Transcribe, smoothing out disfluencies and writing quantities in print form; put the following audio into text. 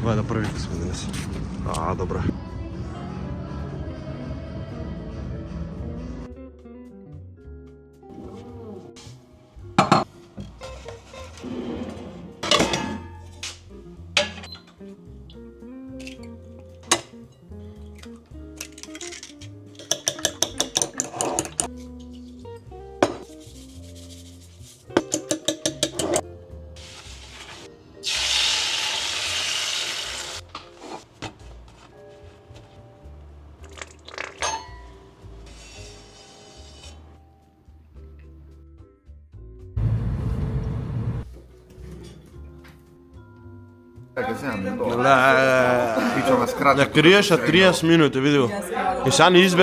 Давай на провірку змінилися. А, добре. Pičo nas kraće. Na 30 minute, vidimo. I sad izbe